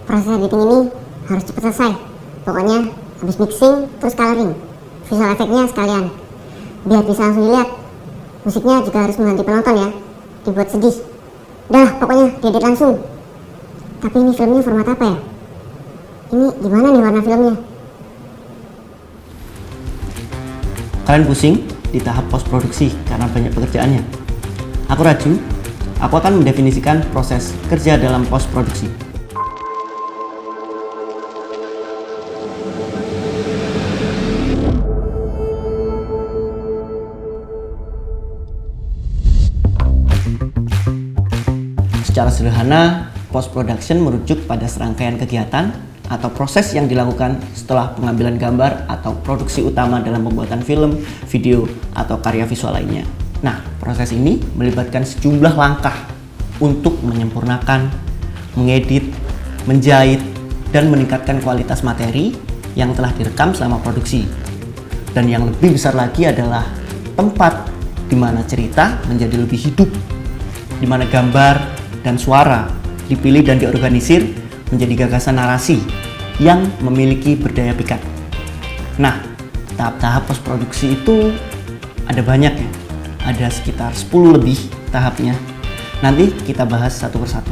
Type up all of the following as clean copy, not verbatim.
proses editing ini harus cepat selesai. Pokoknya habis mixing terus coloring, visual efeknya sekalian, biar bisa langsung dilihat. Musiknya juga harus mengganti penonton ya, dibuat sedih. Udah pokoknya diedit langsung. Tapi ini filmnya format apa ya? Ini gimana nih warna filmnya? Kalian pusing di tahap post produksi karena banyak pekerjaannya? Aku Raju, aku akan mendefinisikan proses kerja dalam post produksi. Secara sederhana, post production merujuk pada serangkaian kegiatan atau proses yang dilakukan setelah pengambilan gambar atau produksi utama dalam pembuatan film, video, atau karya visual lainnya. Nah, proses ini melibatkan sejumlah langkah untuk menyempurnakan, mengedit, menjahit, dan meningkatkan kualitas materi yang telah direkam selama produksi. Dan yang lebih besar lagi adalah tempat di mana cerita menjadi lebih hidup, di mana gambar dan suara dipilih dan diorganisir menjadi gagasan narasi yang memiliki berdaya pikat. Nah, tahap-tahap post produksi itu ada banyak ya. Ada sekitar 10 lebih tahapnya. Nanti kita bahas satu persatu.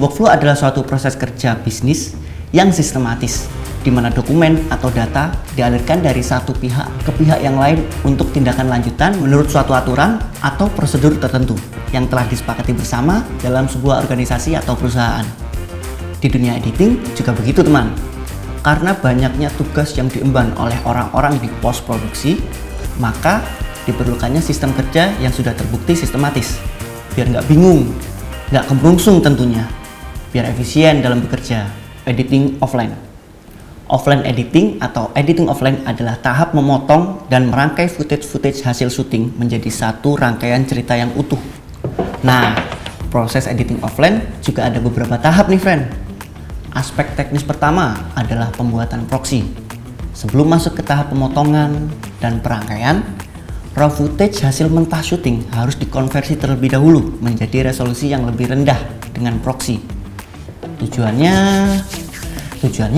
Workflow adalah suatu proses kerja bisnis yang sistematis, di mana dokumen atau data dialirkan dari satu pihak ke pihak yang lain untuk tindakan lanjutan menurut suatu aturan atau prosedur tertentu yang telah disepakati bersama dalam sebuah organisasi atau perusahaan. Di dunia editing juga begitu teman. Karena banyaknya tugas yang diemban oleh orang-orang di post produksi, maka diperlukannya sistem kerja yang sudah terbukti sistematis. Biar nggak bingung, nggak kemerungsung tentunya. Biar efisien dalam bekerja. Editing offline. Offline editing atau editing offline adalah tahap memotong dan merangkai footage hasil syuting menjadi satu rangkaian cerita yang utuh. Nah, proses editing offline juga ada beberapa tahap nih friend. Aspek teknis pertama adalah pembuatan proxy. Sebelum masuk ke tahap pemotongan dan perangkaian, raw footage hasil mentah syuting harus dikonversi terlebih dahulu menjadi resolusi yang lebih rendah dengan proxy. Tujuannya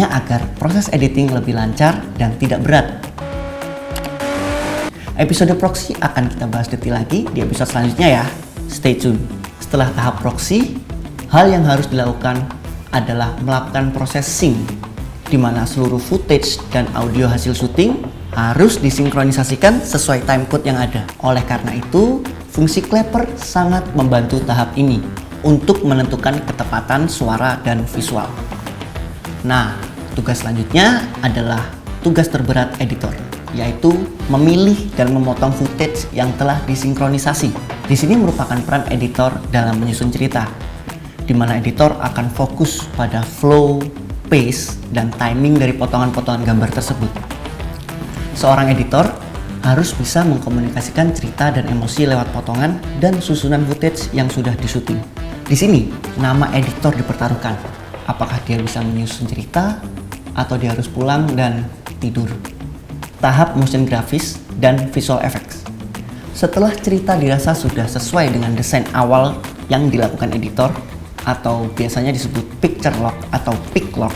agar proses editing lebih lancar dan tidak berat. Episode proxy akan kita bahas detail lagi di episode selanjutnya ya. Stay tune. Setelah tahap proxy, hal yang harus dilakukan adalah melakukan proses sync, di mana seluruh footage dan audio hasil syuting harus disinkronisasikan sesuai timecode yang ada. Oleh karena itu, fungsi Clapper sangat membantu tahap ini untuk menentukan ketepatan suara dan visual. Nah, tugas selanjutnya adalah tugas terberat editor, yaitu memilih dan memotong footage yang telah disinkronisasi. Di sini merupakan peran editor dalam menyusun cerita, di mana editor akan fokus pada flow, pace, dan timing dari potongan-potongan gambar tersebut. Seorang editor harus bisa mengkomunikasikan cerita dan emosi lewat potongan dan susunan footage yang sudah disuting. Di sini, nama editor dipertaruhkan. Apakah dia bisa menyusun cerita atau dia harus pulang dan tidur. Tahap motion grafis dan visual effects. Setelah cerita dirasa sudah sesuai dengan desain awal yang dilakukan editor atau biasanya disebut picture lock atau pick lock,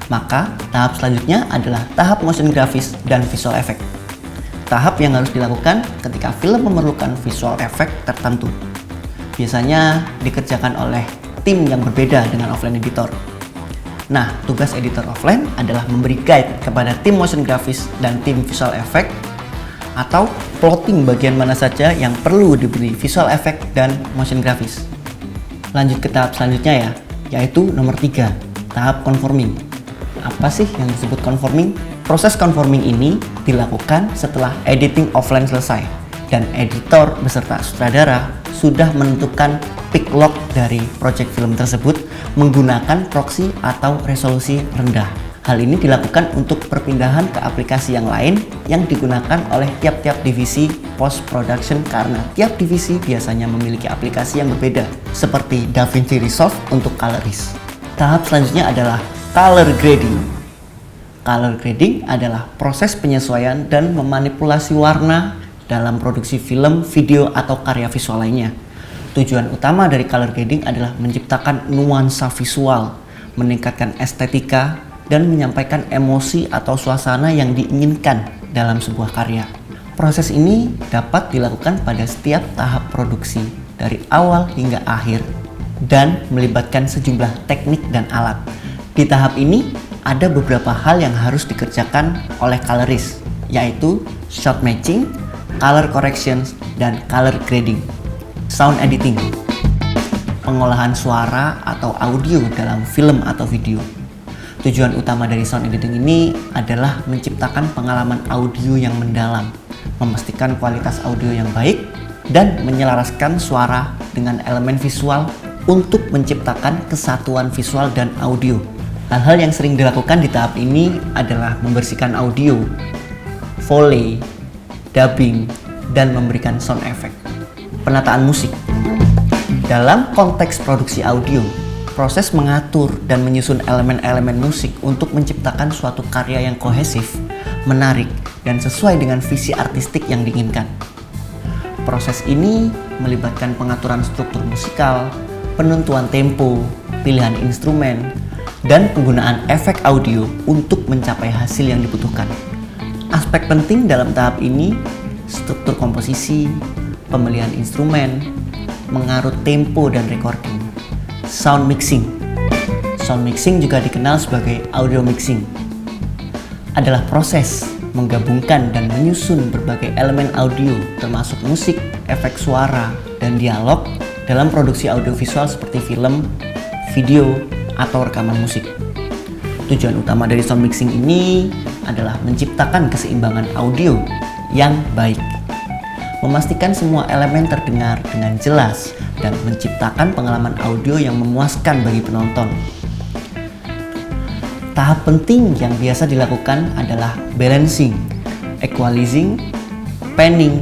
maka tahap selanjutnya adalah tahap motion grafis dan visual effect. Tahap yang harus dilakukan ketika film memerlukan visual effect tertentu. Biasanya dikerjakan oleh tim yang berbeda dengan offline editor. Nah, tugas editor offline adalah memberi guide kepada tim motion grafis dan tim visual effect atau plotting bagian mana saja yang perlu diberi visual effect dan motion grafis. Lanjut ke tahap selanjutnya ya, yaitu nomor 3, tahap conforming. Apa sih yang disebut conforming? Proses conforming ini dilakukan setelah editing offline selesai dan editor beserta sutradara sudah menentukan pick lock dari project film tersebut menggunakan proxy atau resolusi rendah. Hal ini dilakukan untuk perpindahan ke aplikasi yang lain yang digunakan oleh tiap-tiap divisi post production karena tiap divisi biasanya memiliki aplikasi yang berbeda seperti DaVinci Resolve untuk colorist. Tahap selanjutnya adalah color grading. Color grading adalah proses penyesuaian dan memanipulasi warna dalam produksi film, video, atau karya visual lainnya. Tujuan utama dari color grading adalah menciptakan nuansa visual, meningkatkan estetika, dan menyampaikan emosi atau suasana yang diinginkan dalam sebuah karya. Proses ini dapat dilakukan pada setiap tahap produksi, dari awal hingga akhir, dan melibatkan sejumlah teknik dan alat. Di tahap ini, ada beberapa hal yang harus dikerjakan oleh colorist, yaitu shot matching, color corrections, dan color grading. Sound editing, pengolahan suara atau audio dalam film atau video. Tujuan utama dari sound editing ini adalah menciptakan pengalaman audio yang mendalam, memastikan kualitas audio yang baik, dan menyelaraskan suara dengan elemen visual untuk menciptakan kesatuan visual dan audio. Hal-hal yang sering dilakukan di tahap ini adalah membersihkan audio, volley, dubbing, dan memberikan sound effect. Penataan musik. Dalam konteks produksi audio, proses mengatur dan menyusun elemen-elemen musik untuk menciptakan suatu karya yang kohesif, menarik, dan sesuai dengan visi artistik yang diinginkan. Proses ini melibatkan pengaturan struktur musikal, penentuan tempo, pilihan instrumen, dan penggunaan efek audio untuk mencapai hasil yang dibutuhkan. Aspek penting dalam tahap ini, struktur komposisi, pemilihan instrumen, mengarut tempo dan recording. Sound mixing. Sound mixing juga dikenal sebagai audio mixing. Adalah proses menggabungkan dan menyusun berbagai elemen audio termasuk musik, efek suara, dan dialog dalam produksi audiovisual seperti film, video, atau rekaman musik. Tujuan utama dari sound mixing ini adalah menciptakan keseimbangan audio yang baik, memastikan semua elemen terdengar dengan jelas, dan menciptakan pengalaman audio yang memuaskan bagi penonton. Tahap penting yang biasa dilakukan adalah balancing, equalizing, panning,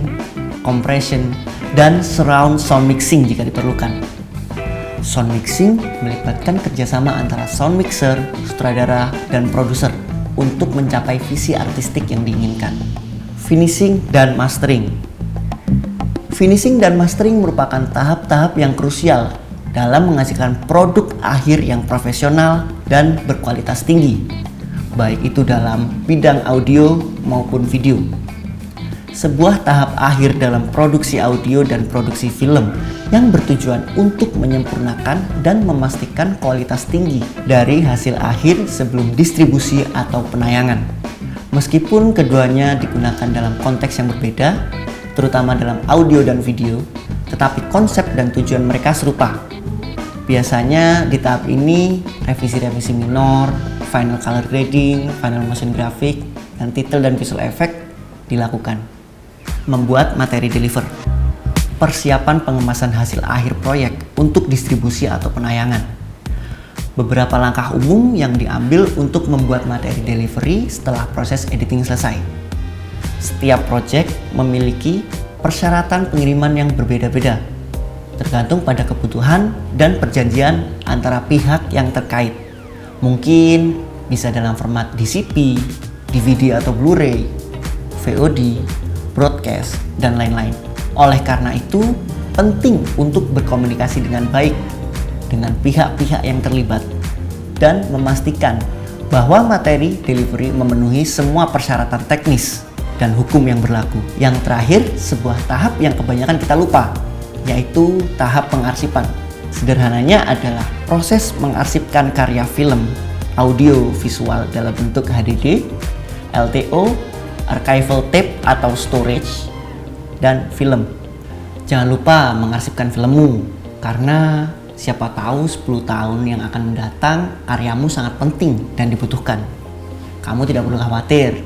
compression, dan surround sound mixing jika diperlukan. Sound mixing melibatkan kerjasama antara sound mixer, sutradara, dan produser untuk mencapai visi artistik yang diinginkan. Finishing dan mastering. Finishing dan mastering merupakan tahap-tahap yang krusial dalam menghasilkan produk akhir yang profesional dan berkualitas tinggi, baik itu dalam bidang audio maupun video. Sebuah tahap akhir dalam produksi audio dan produksi film yang bertujuan untuk menyempurnakan dan memastikan kualitas tinggi dari hasil akhir sebelum distribusi atau penayangan. Meskipun keduanya digunakan dalam konteks yang berbeda, terutama dalam audio dan video, tetapi konsep dan tujuan mereka serupa. Biasanya di tahap ini, revisi-revisi minor, final color grading, final motion graphic, dan title dan visual effect dilakukan. Membuat materi deliver. Persiapan pengemasan hasil akhir proyek untuk distribusi atau penayangan. Beberapa langkah umum yang diambil untuk membuat materi delivery setelah proses editing selesai. Setiap proyek memiliki persyaratan pengiriman yang berbeda-beda, tergantung pada kebutuhan dan perjanjian antara pihak yang terkait. Mungkin bisa dalam format DCP, DVD atau Blu-ray, VOD, broadcast, dan lain-lain. Oleh karena itu, penting untuk berkomunikasi dengan baik dengan pihak-pihak yang terlibat dan memastikan bahwa materi delivery memenuhi semua persyaratan teknis dan hukum yang berlaku. Yang terakhir, sebuah tahap yang kebanyakan kita lupa, yaitu tahap pengarsipan. Sederhananya adalah proses mengarsipkan karya film, audio, visual dalam bentuk HDD, LTO, archival tape atau storage, dan film. Jangan lupa mengarsipkan filmmu, karena siapa tahu 10 tahun yang akan mendatang karyamu sangat penting dan dibutuhkan. Kamu tidak perlu khawatir,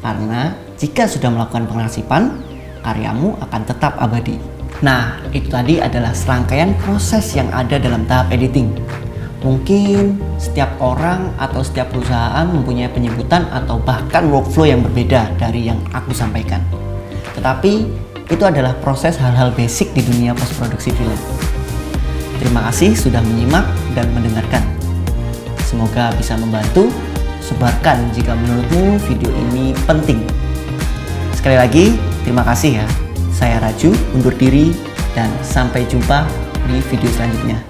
karena jika sudah melakukan pengarsipan, karyamu akan tetap abadi. Nah, itu tadi adalah serangkaian proses yang ada dalam tahap editing. Mungkin setiap orang atau setiap perusahaan mempunyai penyebutan atau bahkan workflow yang berbeda dari yang aku sampaikan. Tetapi itu adalah proses hal-hal basic di dunia post-produksi film. Terima kasih sudah menyimak dan mendengarkan. Semoga bisa membantu. Sebarkan jika menurutmu video ini penting. Sekali lagi, terima kasih ya. Saya Raju, undur diri dan sampai jumpa di video selanjutnya.